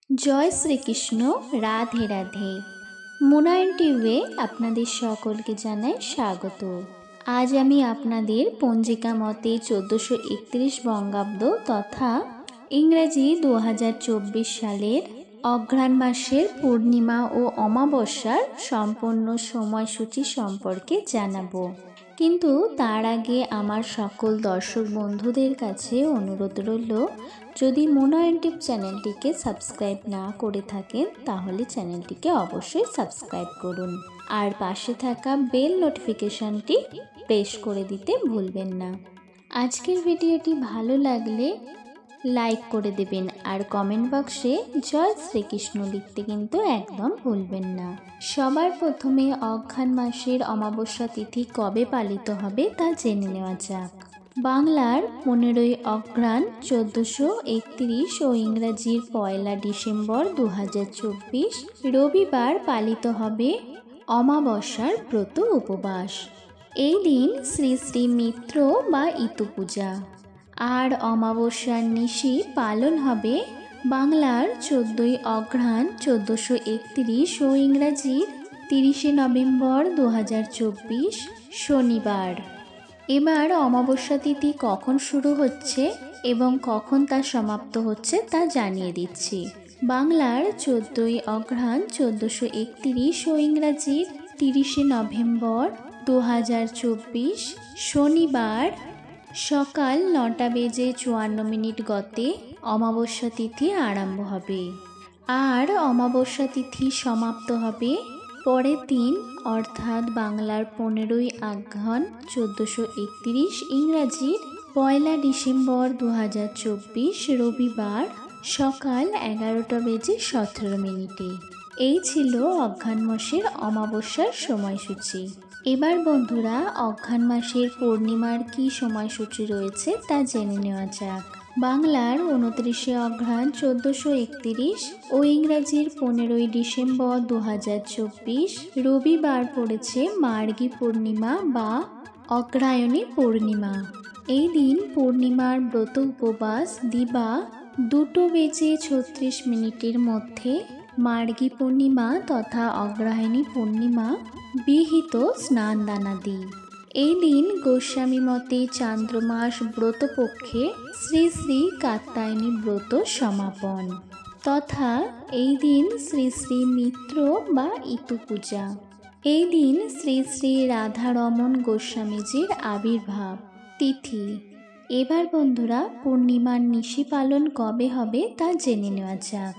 জয় শ্রীকৃষ্ণ। রাধে রাধে। মুনায়ন টিউবে আপনাদের সকলকে জানাই স্বাগত। আজ আমি আপনাদের পঞ্জিকা মতে 1431 বঙ্গাব্দ তথা ইংরেজি 2024 সালের অঘ্রাণ মাসের পূর্ণিমা ও অমাবস্যার সম্পূর্ণ সময়সূচি সম্পর্কে জানাবো। কিন্তু তার আগে আমার সকল দর্শক বন্ধুদের কাছে অনুরোধ রইল, যদি মুনায়ন টিউব চ্যানেলটিকে সাবস্ক্রাইব না করে থাকেন তাহলে চ্যানেলটিকে অবশ্যই সাবস্ক্রাইব করুন আর পাশে থাকা বেল নোটিফিকেশনটি প্রেস করে দিতে ভুলবেন না। আজকের ভিডিওটি ভালো লাগলে লাইক করে দেবেন আর কমেন্ট বক্সে জয় শ্রীকৃষ্ণ লিখতে কিন্তু একদম ভুলবেন না। সবার প্রথমে অঘ্রাণ মাসের অমাবস্যা তিথি কবে পালিত হবে তা জেনে নেওয়া যাক। বাংলার 15ই অঘ্রাণ 1431 ও ইংরাজির 1 ডিসেম্বর 2024 রবিবার পালিত হবে অমাবস্যার ব্রত উপবাস। এই দিন শ্রী শ্রী মিত্র বা ইতু পূজা আর অমাবস্যার নিশি পালন হবে বাংলার 14ই অঘ্রাণ 1431 ও ইংরাজির 30শে নভেম্বর 2024 শনিবার। এবার অমাবস্যা তিথি কখন শুরু হচ্ছে এবং কখন তা সমাপ্ত হচ্ছে তা জানিয়ে দিচ্ছি। বাংলার 14ই অঘ্রাণ 1431 ও ইংরাজির 30শে নভেম্বর 2024 শনিবার সকাল 9:54 গতে অমাবস্যা তিথি আরম্ভ হবে আর অমাবস্যা তিথি সমাপ্ত হবে পরের দিন অর্থাৎ বাংলার 15ই অঘ্রাণ 1431 ইংরাজির 1 ডিসেম্বর 2024 রবিবার সকাল 11:17 এই ছিল অঘ্রাণ মাসের অমাবস্যার সময়সূচি। এবার বন্ধুরা অঘ্রাণ মাসের পূর্ণিমার কি সময়সূচি রয়েছে তা জেনে নেওয়া যাক। বাংলার 29শে অঘ্রাণ 1431 ও ইংরাজির 15ই ডিসেম্বর 2024 রবিবার পড়েছে মার্গী পূর্ণিমা বা অগ্রহায়ণী পূর্ণিমা। এই দিন পূর্ণিমার ব্রত উপবাস দিবা 2:36 মধ্যে মার্গী পূর্ণিমা তথা অগ্রহায়ণী পূর্ণিমা বিহিত স্নান দানাদি। এই দিন গোস্বামী মতে চান্দ্রমাস ব্রতপক্ষে শ্রী শ্রী কাত্যায়নী ব্রত সমাপন তথা এই দিন শ্রী শ্রী মিত্র বা ইতু পূজা। এই দিন শ্রী শ্রী রাধারমণ গোস্বামীজির আবির্ভাব তিথি। এবার বন্ধুরা পূর্ণিমার নিশি পালন কবে হবে তা জেনে নেওয়া যাক।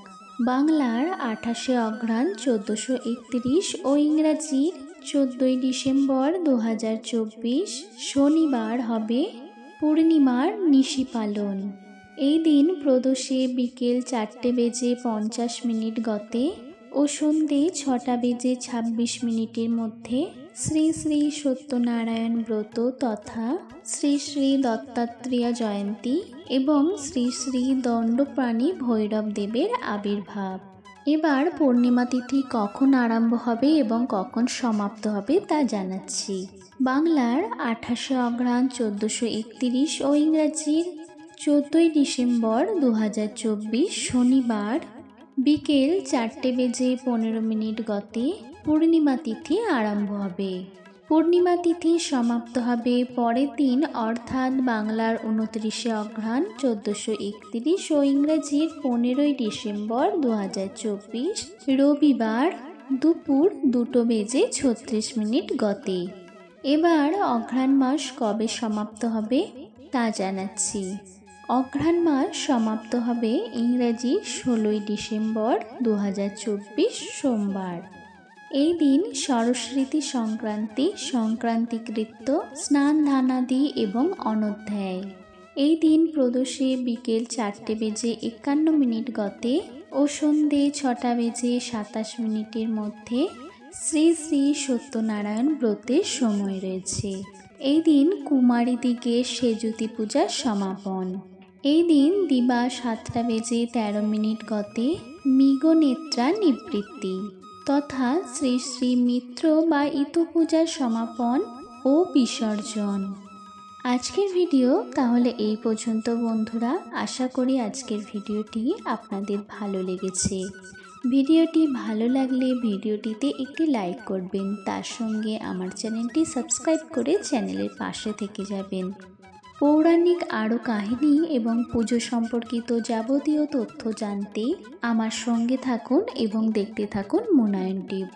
বাংলার 28শে অঘ্রাণ 1431 ও ইংরাজির 14ই ডিসেম্বর 2024 শনিবার হবে পূর্ণিমার নিশি পালন। এই দিন প্রদোষে বিকেল 4:50 গতে ও সন্ধে 6:26 মধ্যে শ্রী শ্রী সত্যনারায়ণ ব্রত তথা শ্রী শ্রী দত্তাত্রেয় জয়ন্তী এবং শ্রী শ্রী দণ্ডপ্রাণী ভৈরব দেবের আবির্ভাব। এবার পূর্ণিমা তিথি কখন আরম্ভ হবে এবং কখন সমাপ্ত হবে তা জানাচ্ছি। বাংলার 28শে অঘ্রাণ 1431 ও ইংরাজির 14ই ডিসেম্বর 2024 শনিবার বিকেল 4:15 গতে পূর্ণিমা তিথি আরম্ভ হবে। পূর্ণিমা তিথি সমাপ্ত হবে পরের দিন অর্থাৎ বাংলার 29শে অঘ্রাণ 1431 ও ইংরেজির 15ই ডিসেম্বর 2024 রবিবার দুপুর 2:36 গতে। এবার অঘ্রাণ মাস কবে সমাপ্ত হবে তা জানাচ্ছি। অঘ্রাণ মাস সমাপ্ত হবে ইংরেজি 16ই ডিসেম্বর 2024 সোমবার। এই দিন সরস্বতী সংক্রান্তিকৃত স্নান ধানাদি এবং অনধ্যায়। এই দিন প্রদোষে বিকেল 4:51 গতে ও সন্ধে 6:27 মধ্যে শ্রী শ্রী সত্যনারায়ণ ব্রতের সময় রয়েছে। এই দিন কুমারীদিগের সেজুতি পূজার সমাপন। এই দিন দিবা 7:13 গতে মৃগনেত্রা নিবৃত্তি তথা শ্রী শ্রী মিত্র বা ইতু পূজার সমাপন ও বিসর্জন। আজকের ভিডিও তাহলে এই পর্যন্ত বন্ধুরা। আশা করি আজকের ভিডিওটি আপনাদের ভালো লেগেছে। ভিডিওটি ভালো লাগলে ভিডিওটিতে একটি লাইক করবেন, তার সঙ্গে আমার চ্যানেলটি সাবস্ক্রাইব করে চ্যানেলের পাশে থেকে যাবেন। পৌরাণিক আরও কাহিনী এবং পুজো সম্পর্কিত যাবতীয় তথ্য জানতে আমার সঙ্গে থাকুন এবং দেখতে থাকুন মুনায়ন টিপ।